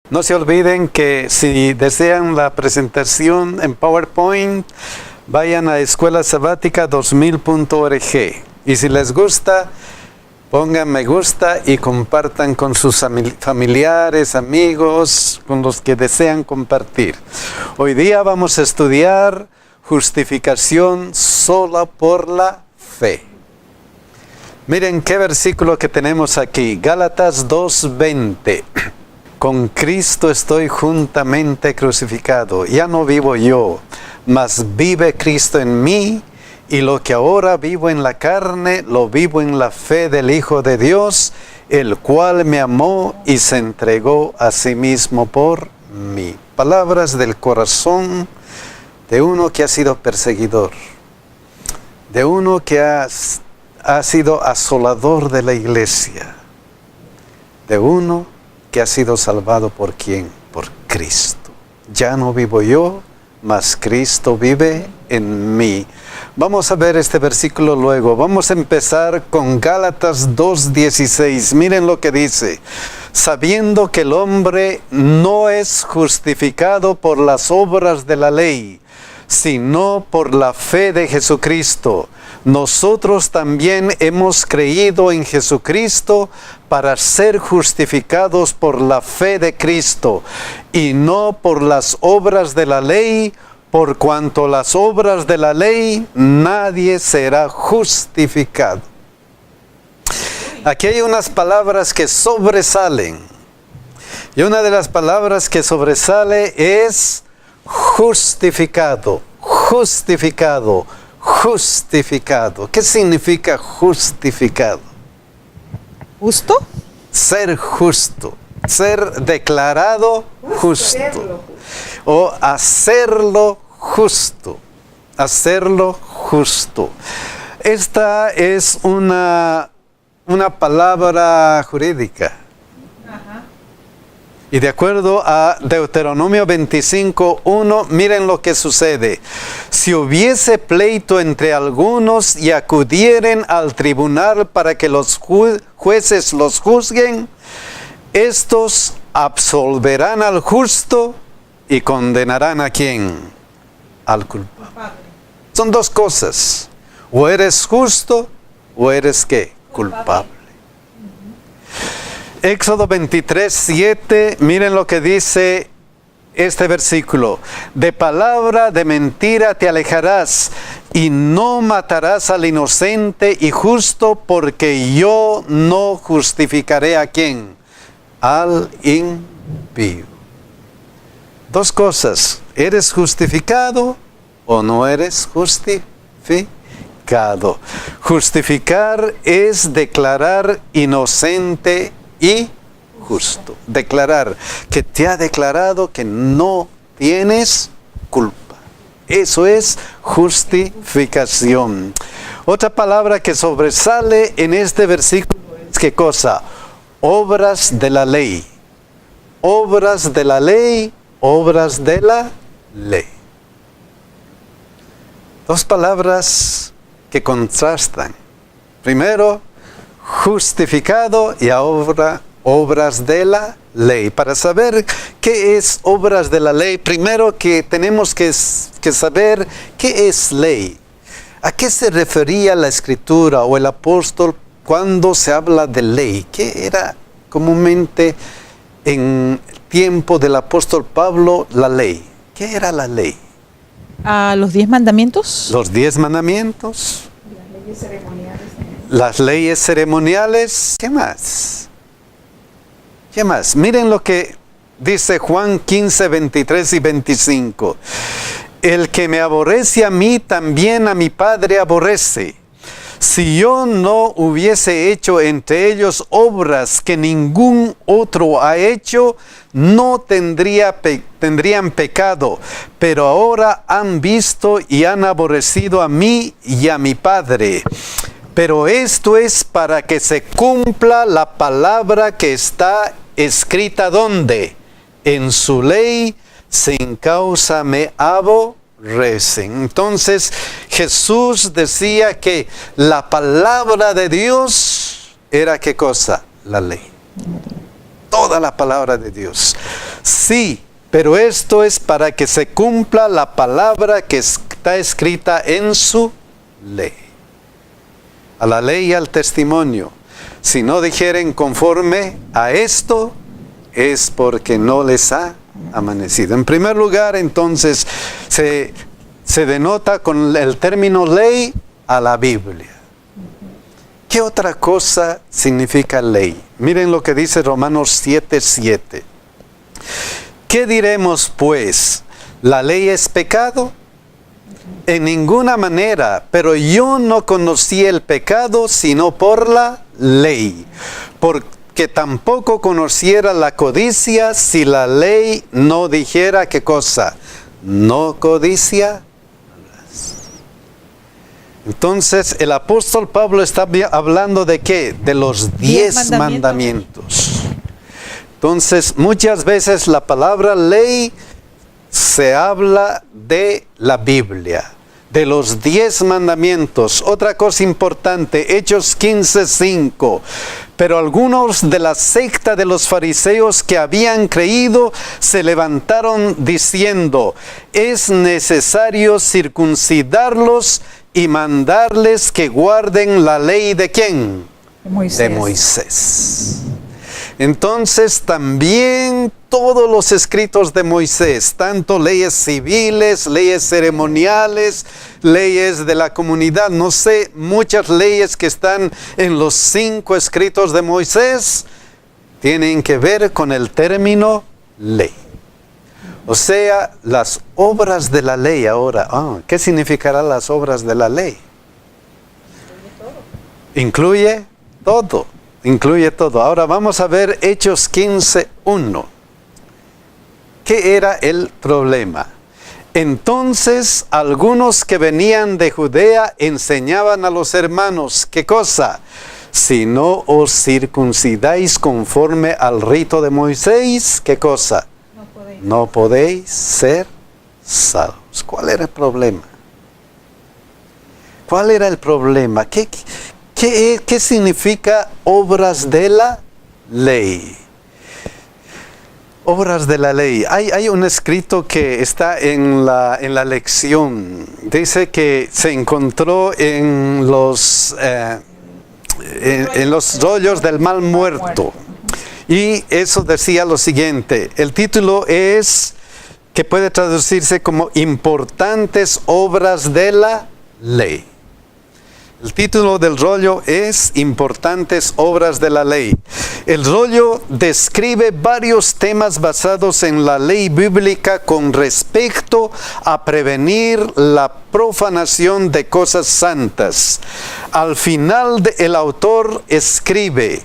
No se olviden que si desean la presentación en PowerPoint, vayan a escuelasabática2000.org. Y si les gusta, pongan me gusta y compartan con sus familiares, amigos, con los que desean compartir. Hoy día vamos a estudiar justificación sola por la fe. Miren qué versículo que tenemos aquí, Gálatas 2:20. Con Cristo estoy juntamente crucificado, ya no vivo yo, mas vive Cristo en mí, y lo que ahora vivo en la carne, lo vivo en la fe del Hijo de Dios, el cual me amó y se entregó a sí mismo por mí. Palabras del corazón de uno que ha sido perseguidor, de uno que ha sido asolador de la iglesia, de uno que ha sido salvado ¿por quién? Por Cristo. Ya no vivo yo, mas Cristo vive en mí. Vamos a ver este versículo luego. Vamos a empezar con Gálatas 2:16. Miren lo que dice. Sabiendo que el hombre no es justificado por las obras de la ley, sino por la fe de Jesucristo. Nosotros también hemos creído en Jesucristo para ser justificados por la fe de Cristo, y no por las obras de la ley, por cuanto las obras de la ley nadie será justificado. Aquí hay unas palabras que sobresalen, y una de las palabras que sobresale es justificado, justificado, justificado. ¿Qué significa justificado? ¿Justo? Ser justo, ser declarado justo, o hacerlo justo, hacerlo justo. Esta es una palabra jurídica. Y de acuerdo a Deuteronomio 25:1, miren lo que sucede. Si hubiese pleito entre algunos y acudieren al tribunal para que los jueces los juzguen, estos absolverán al justo y condenarán ¿a quién? Al culpable. Son dos cosas. O eres justo o eres ¿qué? Culpable. Éxodo 23:7, miren lo que dice este versículo. De palabra de mentira te alejarás, y no matarás al inocente y justo, porque yo no justificaré ¿a quién? Al impío. Dos cosas, ¿eres justificado o no eres justificado? Justificar es declarar inocente y justo. Declarar que te ha declarado que no tienes culpa. Eso es justificación. Otra palabra que sobresale en este versículo es ¿qué cosa? Obras de la ley. Obras de la ley, obras de la ley. Dos palabras que contrastan. Primero, justificado, y ahora obras de la ley. Para saber qué es obras de la ley, primero que tenemos que saber qué es ley. ¿A qué se refería la Escritura o el apóstol cuando se habla de ley? ¿Qué era comúnmente en tiempo del apóstol Pablo la ley? ¿Qué era la ley? ¿Los 10 mandamientos? Los 10 mandamientos. Las leyes ceremoniales. Las leyes ceremoniales. ¿Qué más? ¿Qué más? Miren lo que dice Juan 15:23 y 25. El que me aborrece a mí, también a mi Padre aborrece. Si yo no hubiese hecho entre ellos obras que ningún otro ha hecho, no tendrían pecado. Pero ahora han visto y han aborrecido a mí y a mi Padre. Pero esto es para que se cumpla la palabra que está escrita ¿dónde? En su ley, sin causa me aborrecen. Entonces Jesús decía que la palabra de Dios era ¿qué cosa? La ley. Toda la palabra de Dios. Sí, pero esto es para que se cumpla la palabra que está escrita en su ley. A la ley y al testimonio. Si no dijeren conforme a esto, es porque no les ha amanecido. En primer lugar, entonces, se denota con el término ley a la Biblia. ¿Qué otra cosa significa ley? Miren lo que dice Romanos 7:7. ¿Qué diremos pues? ¿La ley es pecado? En ninguna manera, pero yo no conocí el pecado sino por la ley, porque tampoco conociera la codicia si la ley no dijera qué cosa, no codicia. Entonces el apóstol Pablo está hablando de ¿qué? De los 10 mandamientos. Entonces muchas veces la palabra ley se habla de la Biblia, de los 10 mandamientos. Otra cosa importante, Hechos 15:5. Pero algunos de la secta de los fariseos que habían creído se levantaron diciendo: es necesario circuncidarlos y mandarles que guarden la ley ¿de quién? De Moisés. Entonces también todos los escritos de Moisés, tanto leyes civiles, leyes ceremoniales, leyes de la comunidad, no sé, muchas leyes que están en los 5 escritos de Moisés, tienen que ver con el término ley. O sea, las obras de la ley ahora. ¿Qué significarán las obras de la ley? Incluye todo. Incluye todo. Ahora vamos a ver Hechos 15:1. ¿Qué era el problema? Entonces algunos que venían de Judea enseñaban a los hermanos, ¿qué cosa? Si no os circuncidáis conforme al rito de Moisés, ¿qué cosa? No podéis ser salvos. ¿Cuál era el problema? ¿Cuál era el problema? ¿Qué significa obras de la ley? Obras de la ley. Hay un escrito que está en la lección. Dice que se encontró en los rollos del mal muerto. Y eso decía lo siguiente. El título es, que puede traducirse como importantes obras de la ley. El título del rollo es Importantes obras de la ley. El rollo describe varios temas basados en la ley bíblica con respecto a prevenir la profanación de cosas santas. Al final el autor escribe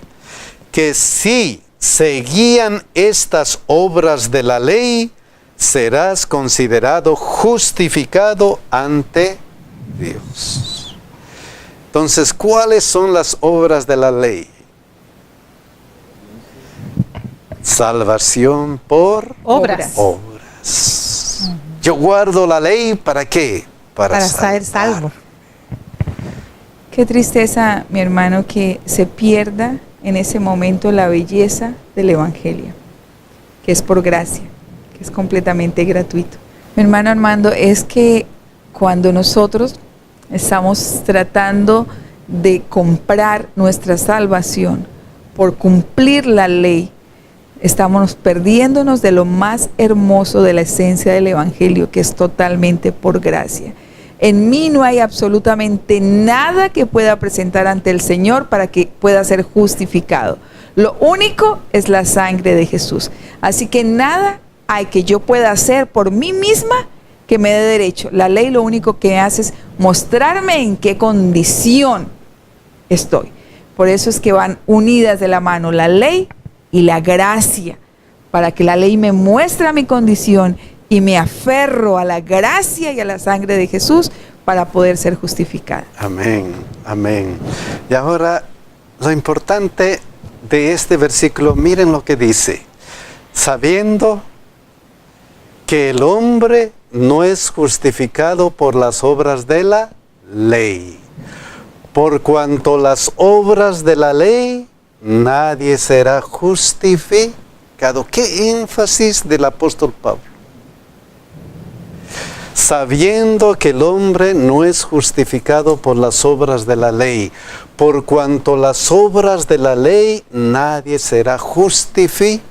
que si seguían estas obras de la ley, serás considerado justificado ante Dios. Entonces, ¿cuáles son las obras de la ley? Salvación por obras. Yo guardo la ley, ¿para qué? Para ser salvo. Qué tristeza, mi hermano, que se pierda en ese momento la belleza del Evangelio, que es por gracia, que es completamente gratuito. Mi hermano Armando, es que cuando nosotros estamos tratando de comprar nuestra salvación por cumplir la ley, estamos perdiéndonos de lo más hermoso de la esencia del Evangelio, que es totalmente por gracia. En mí no hay absolutamente nada que pueda presentar ante el Señor para que pueda ser justificado. Lo único es la sangre de Jesús. Así que nada hay que yo pueda hacer por mí misma que me dé derecho. La ley lo único que hace es mostrarme en qué condición estoy. Por eso es que van unidas de la mano la ley y la gracia, para que la ley me muestre mi condición y me aferro a la gracia y a la sangre de Jesús para poder ser justificada. Amén, amén. Y ahora, lo importante de este versículo, miren lo que dice. Sabiendo que el hombre no es justificado por las obras de la ley, por cuanto las obras de la ley nadie será justificado. pecado. ¿Qué énfasis del apóstol Pablo? Sabiendo que el hombre no es justificado por las obras de la ley, por cuanto las obras de la ley nadie será justificado.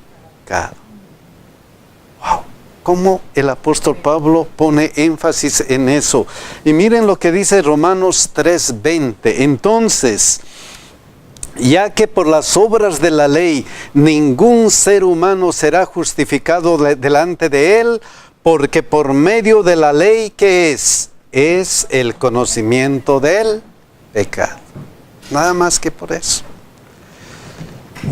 Wow. Cómo el apóstol Pablo pone énfasis en eso. Y miren lo que dice Romanos 3:20. Entonces, ya que por las obras de la ley ningún ser humano será justificado delante de él, porque por medio de la ley, ¿qué es? Es el conocimiento del pecado. Nada más que por eso.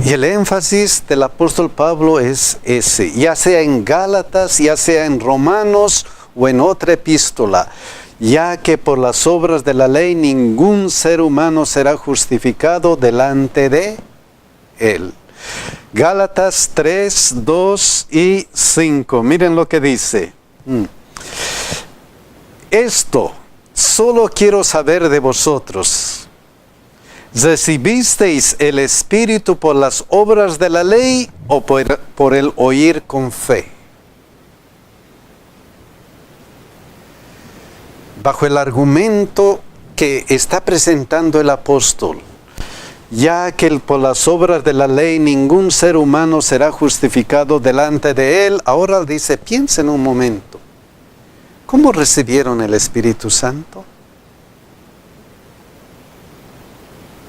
Y el énfasis del apóstol Pablo es ese, ya sea en Gálatas, ya sea en Romanos o en otra epístola, ya que por las obras de la ley ningún ser humano será justificado delante de él. Gálatas 3, 2 y 5, miren lo que dice. Esto solo quiero saber de vosotros. ¿Recibisteis el Espíritu por las obras de la ley o por el oír con fe? Bajo el argumento que está presentando el apóstol, ya que por las obras de la ley ningún ser humano será justificado delante de él, ahora dice, piensen un momento, ¿cómo recibieron el Espíritu Santo?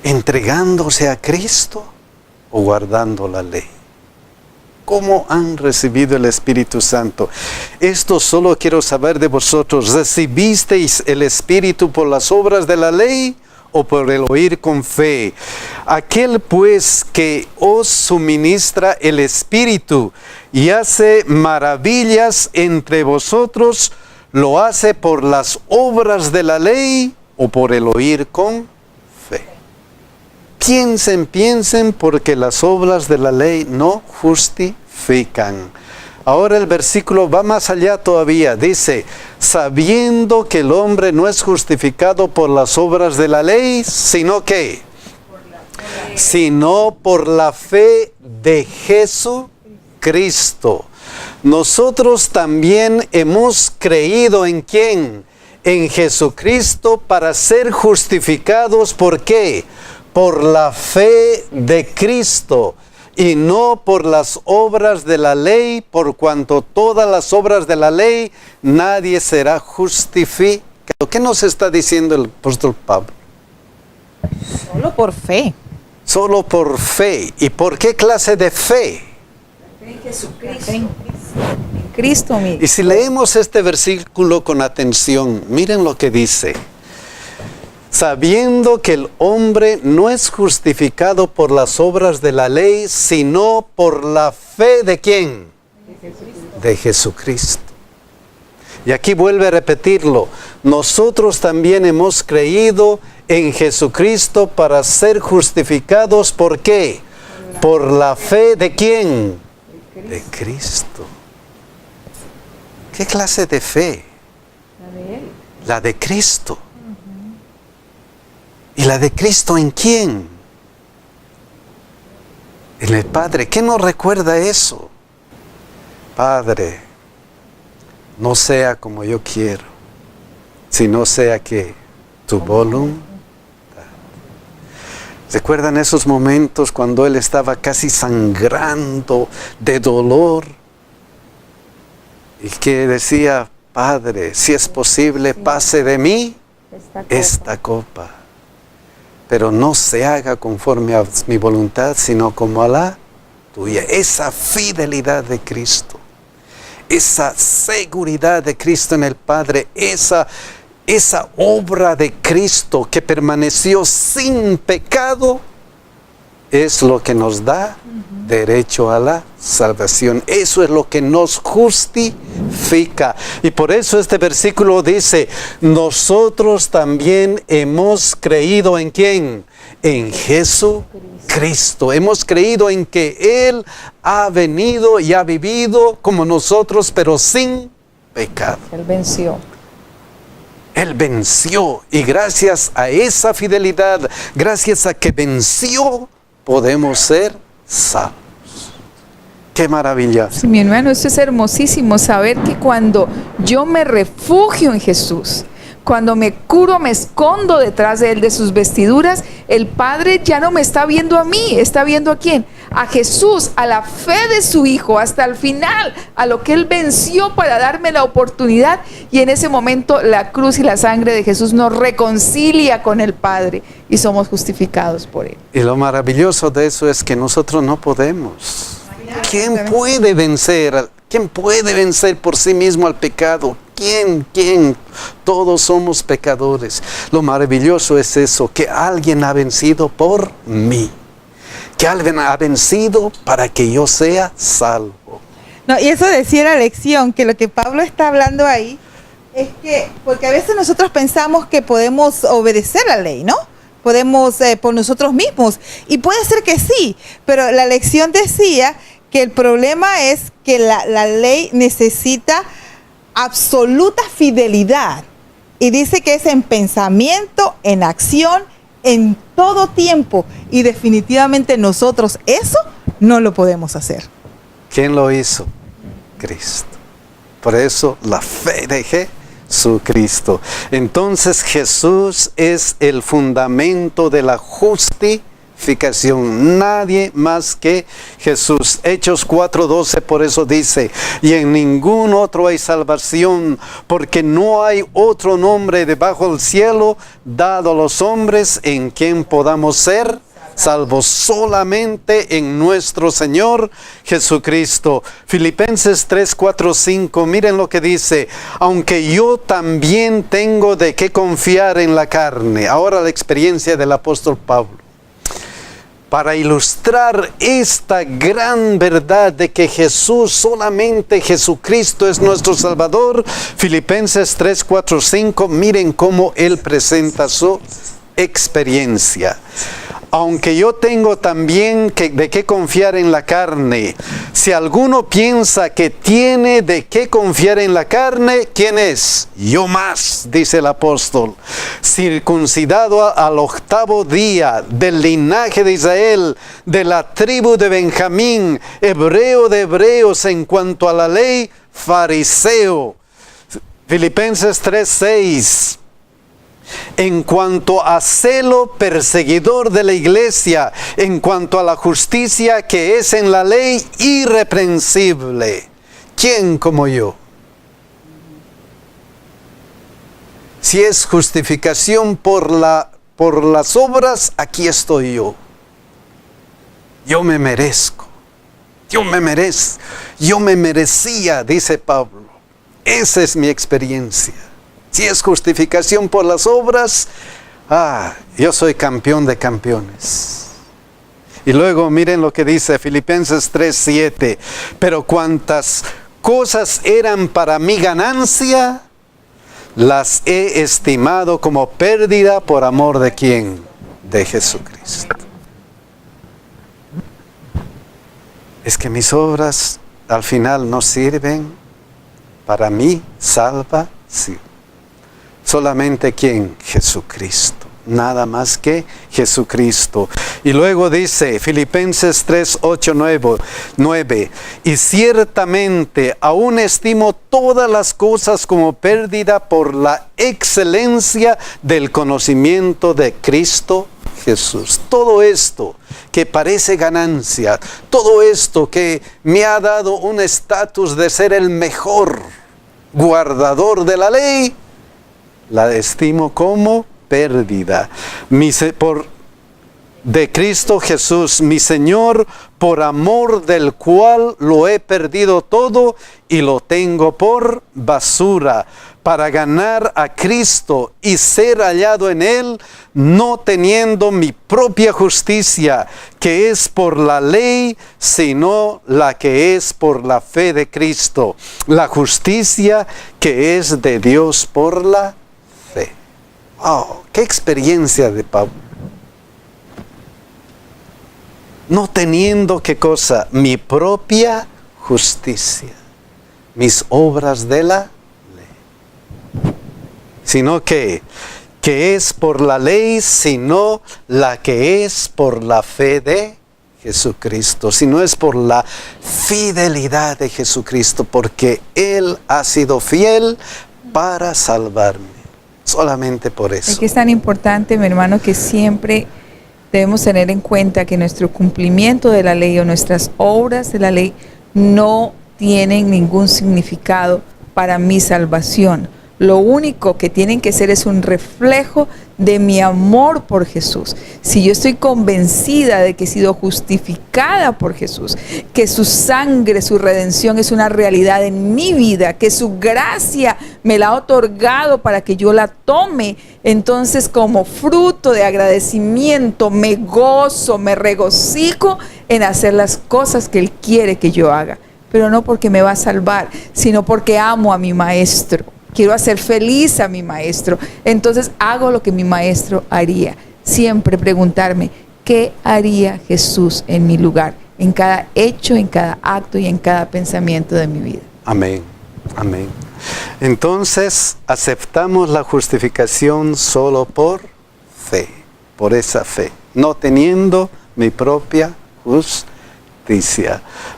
¿Entregándose a Cristo o guardando la ley? ¿Cómo han recibido el Espíritu Santo? Esto solo quiero saber de vosotros. ¿Recibisteis el Espíritu por las obras de la ley o por el oír con fe? Aquel pues que os suministra el Espíritu y hace maravillas entre vosotros, ¿lo hace por las obras de la ley o por el oír con fe? Piensen, porque las obras de la ley no justifican. Ahora el versículo va más allá todavía. Dice, sabiendo que el hombre no es justificado por las obras de la ley, sino que, sino por la fe de Jesucristo. Nosotros también hemos creído en ¿quién? En Jesucristo para ser justificados. ¿Por qué? Por la fe de Cristo y no por las obras de la ley, por cuanto todas las obras de la ley nadie será justificado. ¿Qué nos está diciendo el apóstol Pablo? Solo por fe. Solo por fe. ¿Y por qué clase de fe? En Jesucristo. En Cristo mismo. Y si leemos este versículo con atención, miren lo que dice. Sabiendo que el hombre no es justificado por las obras de la ley, sino por la fe ¿de quién? De Jesucristo. Y aquí vuelve a repetirlo. Nosotros también hemos creído en Jesucristo para ser justificados. ¿Por qué? Por la fe ¿de quién? De Cristo. ¿Qué clase de fe? La de Cristo. ¿Y la de Cristo en quién? En el Padre. ¿Qué nos recuerda eso? Padre, no sea como yo quiero, sino sea que tu voluntad. ¿Recuerdan esos momentos cuando él estaba casi sangrando de dolor? Y que decía, Padre, si es posible, pase de mí esta copa. Pero no se haga conforme a mi voluntad, sino como a la tuya. Esa fidelidad de Cristo, esa seguridad de Cristo en el Padre, esa obra de Cristo que permaneció sin pecado, es lo que nos da derecho a la salvación. Eso es lo que nos justifica. Y por eso este versículo dice, nosotros también hemos creído ¿en quién? En Jesucristo. Hemos creído en que Él ha venido y ha vivido como nosotros, pero sin pecado. Él venció. Él venció. Y gracias a esa fidelidad, gracias a que venció, podemos ser salvos. Qué maravilloso. Sí, mi hermano, esto es hermosísimo, saber que cuando yo me refugio en Jesús, cuando me curo, me escondo detrás de Él, de sus vestiduras, el Padre ya no me está viendo a mí, está viendo a quién, a Jesús, a la fe de su Hijo, hasta el final, a lo que Él venció para darme la oportunidad, y en ese momento la cruz y la sangre de Jesús nos reconcilia con el Padre y somos justificados por Él. Y lo maravilloso de eso es que nosotros no podemos. ¿Quién puede vencer? ¿Quién puede vencer por sí mismo al pecado? ¿Quién? Todos somos pecadores. Lo maravilloso es eso, que alguien ha vencido por mí. Que alguien ha vencido para que yo sea salvo. No, y eso decía la lección, que lo que Pablo está hablando ahí es que, porque a veces nosotros pensamos que podemos obedecer la ley, ¿no? Podemos por nosotros mismos, y puede ser que sí, pero la lección decía que el problema es que la ley necesita absoluta fidelidad, y dice que es en pensamiento, en acción, en todo tiempo, y definitivamente nosotros eso no lo podemos hacer. ¿Quién lo hizo? Cristo. Por eso la fe de Jesucristo. Entonces Jesús es el fundamento de la justificación. Nadie más que Jesús. Hechos 4:12 por eso dice: y en ningún otro hay salvación, porque no hay otro nombre debajo del cielo dado a los hombres en quien podamos ser salvos, solamente en nuestro Señor Jesucristo. Filipenses 3:4-5, miren lo que dice: aunque yo también tengo de qué confiar en la carne. Ahora la experiencia del apóstol Pablo, para ilustrar esta gran verdad de que Jesús, solamente Jesucristo es nuestro Salvador. Filipenses 3:4-5, miren cómo él presenta su experiencia. Aunque yo tengo también de qué confiar en la carne. Si alguno piensa que tiene de qué confiar en la carne, ¿quién es? Yo más, dice el apóstol. Circuncidado al 8º día, del linaje de Israel, de la tribu de Benjamín, hebreo de hebreos en cuanto a la ley, fariseo. Filipenses 3:6. En cuanto a celo, perseguidor de la iglesia, en cuanto a la justicia que es en la ley, irreprensible. ¿Quién como yo? Si es justificación por las obras, aquí estoy yo. Yo me merezco. Yo me merecía, dice Pablo. Esa es mi experiencia. Si es justificación por las obras, yo soy campeón de campeones. Y luego miren lo que dice Filipenses 3:7. Pero cuantas cosas eran para mi ganancia, las he estimado como pérdida por amor de ¿quién? De Jesucristo. Es que mis obras al final no sirven para mi salvación. Solamente ¿quién? Jesucristo. Nada más que Jesucristo. Y luego dice Filipenses 3:8-9. Y ciertamente aún estimo todas las cosas como pérdida por la excelencia del conocimiento de Cristo Jesús. Todo esto que parece ganancia, todo esto que me ha dado un estatus de ser el mejor guardador de la ley, la estimo como pérdida. De Cristo Jesús, mi Señor, por amor del cual lo he perdido todo y lo tengo por basura, para ganar a Cristo y ser hallado en Él, no teniendo mi propia justicia, que es por la ley, sino la que es por la fe de Cristo, la justicia que es de Dios por la fe. Oh, qué experiencia de Pablo. No teniendo, ¿qué cosa? Mi propia justicia, mis obras de la ley, sino que es por la ley, sino la que es por la fe de Jesucristo, sino es por la fidelidad de Jesucristo, porque Él ha sido fiel para salvarme. Solamente por eso. Es que es tan importante, mi hermano, que siempre debemos tener en cuenta que nuestro cumplimiento de la ley o nuestras obras de la ley no tienen ningún significado para mi salvación. Lo único que tienen que ser es un reflejo de mi amor por Jesús. Si yo estoy convencida de que he sido justificada por Jesús, que su sangre, su redención es una realidad en mi vida, que su gracia me la ha otorgado para que yo la tome, entonces como fruto de agradecimiento me gozo, me regocijo en hacer las cosas que Él quiere que yo haga. Pero no porque me va a salvar, sino porque amo a mi maestro. Quiero hacer feliz a mi maestro. Entonces hago lo que mi maestro haría. Siempre preguntarme, ¿qué haría Jesús en mi lugar? En cada hecho, en cada acto y en cada pensamiento de mi vida. Amén, amén. Entonces, aceptamos la justificación solo por fe, por esa fe, no teniendo mi propia justicia.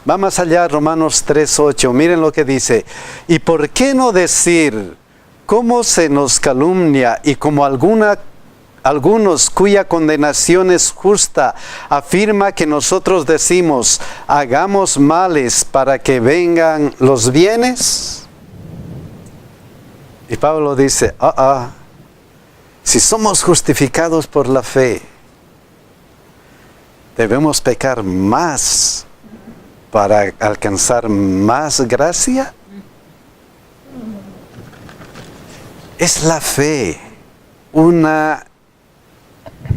Va más allá, Romanos 3:8, miren lo que dice. ¿Y por qué no decir cómo se nos calumnia y como algunos cuya condenación es justa, afirma que nosotros decimos, hagamos males para que vengan los bienes? Y Pablo dice, si somos justificados por la fe, ¿debemos pecar más para alcanzar más gracia? Es la fe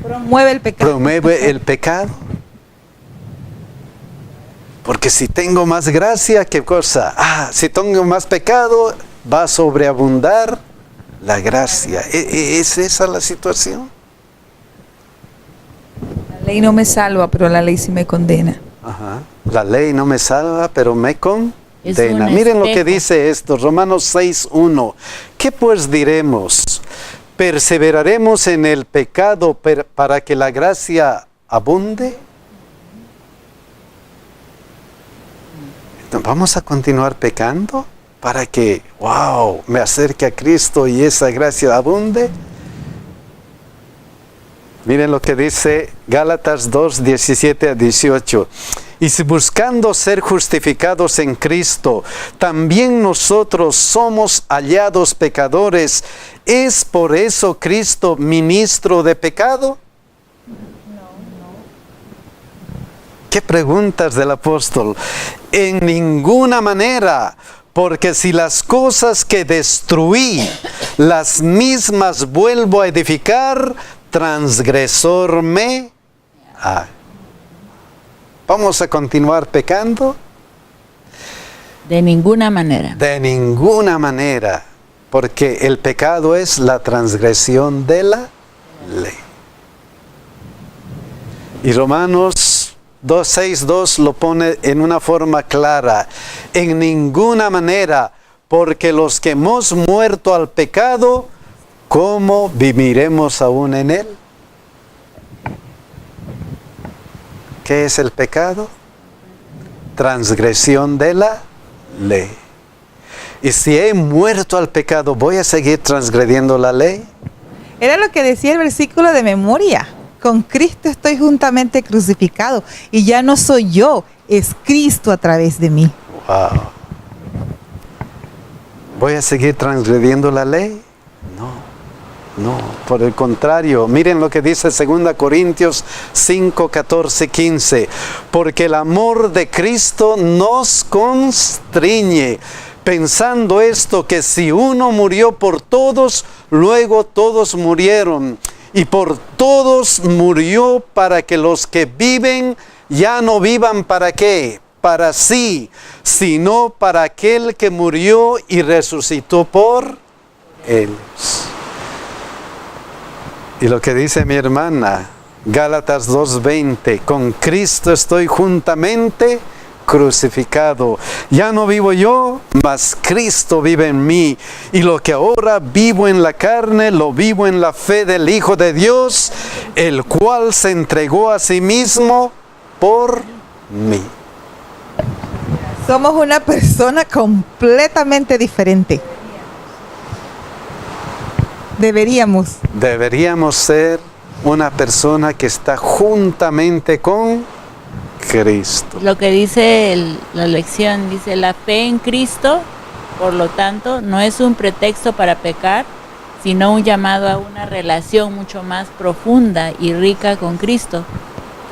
promueve el pecado. Promueve el pecado. Porque si tengo más gracia, ¿qué cosa? Si tengo más pecado, va a sobreabundar la gracia. ¿Es esa la situación? La ley no me salva, pero la ley sí me condena. La ley no me salva, pero me condena. Miren lo que dice esto, Romanos 6:1. ¿Qué pues diremos? ¿Perseveraremos en el pecado para que la gracia abunde? Entonces, ¿vamos a continuar pecando para que, me acerque a Cristo y esa gracia abunde? Miren lo que dice Gálatas 2:17-18. Y si buscando ser justificados en Cristo, también nosotros somos hallados pecadores, ¿es por eso Cristo ministro de pecado? ¿Qué preguntas del apóstol? En ninguna manera, porque si las cosas que destruí, las mismas vuelvo a edificar, transgresor me hay. ¿Vamos a continuar pecando? De ninguna manera. De ninguna manera, porque el pecado es la transgresión de la ley. Y Romanos 2:6-2 lo pone en una forma clara. En ninguna manera, porque los que hemos muerto al pecado, ¿cómo viviremos aún en él? ¿Qué es el pecado? Transgresión de la ley. Y si he muerto al pecado, ¿voy a seguir transgrediendo la ley? Era lo que decía el versículo de memoria. Con Cristo estoy juntamente crucificado. Y ya no soy yo, es Cristo a través de mí. ¿Voy a seguir transgrediendo la ley? No, por el contrario, miren lo que dice 2 Corintios 5, 14, 15. Porque el amor de Cristo nos constriñe, pensando esto, que si uno murió por todos, luego todos murieron. Y por todos murió para que los que viven ya no vivan ¿para qué? Para sí, sino para aquel que murió y resucitó por ellos. Y lo que dice mi hermana, Gálatas 2:20, con Cristo estoy juntamente crucificado. Ya no vivo yo, mas Cristo vive en mí. Y lo que ahora vivo en la carne, lo vivo en la fe del Hijo de Dios, el cual se entregó a sí mismo por mí. Somos una persona completamente diferente. Deberíamos ser una persona que está juntamente con Cristo. Lo que dice la lección, dice la fe en Cristo, por lo tanto, no es un pretexto para pecar, sino un llamado a una relación mucho más profunda y rica con Cristo,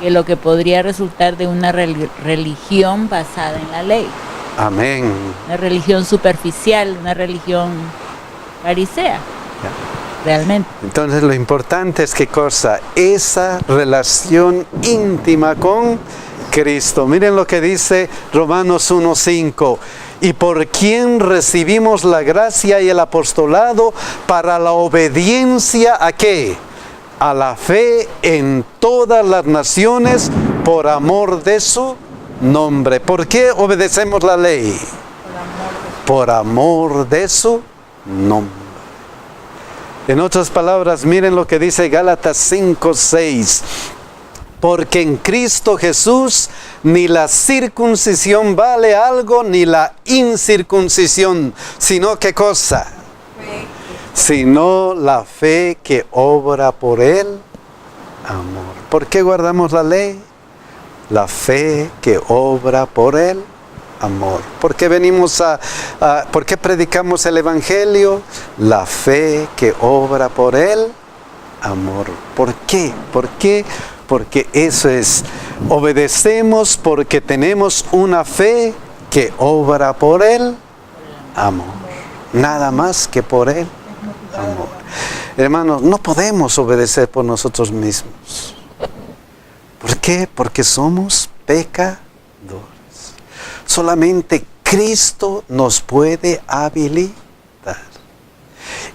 que lo que podría resultar de una religión basada en la ley. Amén. Una religión superficial, una religión farisea, realmente. Entonces lo importante es ¿qué cosa? Esa relación íntima con Cristo. Miren lo que dice Romanos 1:5. Y por quien recibimos la gracia y el apostolado para la obediencia ¿a qué? A la fe en todas las naciones por amor de su nombre. ¿Por qué obedecemos la ley? Por amor de su nombre. En otras palabras, miren lo que dice Gálatas 5:6. Porque en Cristo Jesús ni la circuncisión vale algo, ni la incircuncisión, sino ¿qué cosa? Sino la fe que obra por el amor. ¿Por qué guardamos la ley? La fe que obra por el amor. ¿Por qué por qué predicamos el Evangelio? La fe que obra por el amor. ¿Por qué? ¿Por qué? Porque eso es, obedecemos porque tenemos una fe que obra por el amor. Nada más que por el amor. Hermanos, no podemos obedecer por nosotros mismos. ¿Por qué? Porque somos pecadores. Solamente Cristo nos puede habilitar.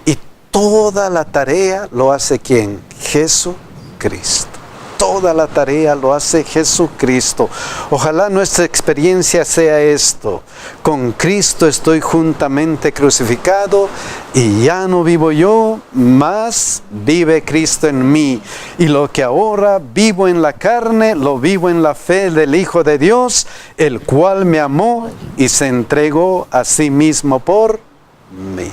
Y toda la tarea lo hace ¿quién? Jesucristo. Toda la tarea lo hace Jesucristo. Ojalá nuestra experiencia sea esto. Con Cristo estoy juntamente crucificado y ya no vivo yo, mas vive Cristo en mí. Y lo que ahora vivo en la carne, lo vivo en la fe del Hijo de Dios, el cual me amó y se entregó a sí mismo por mí.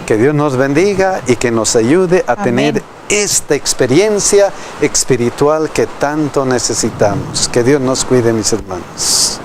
Que Dios nos bendiga y que nos ayude a tener esta experiencia espiritual que tanto necesitamos. Que Dios nos cuide, mis hermanos.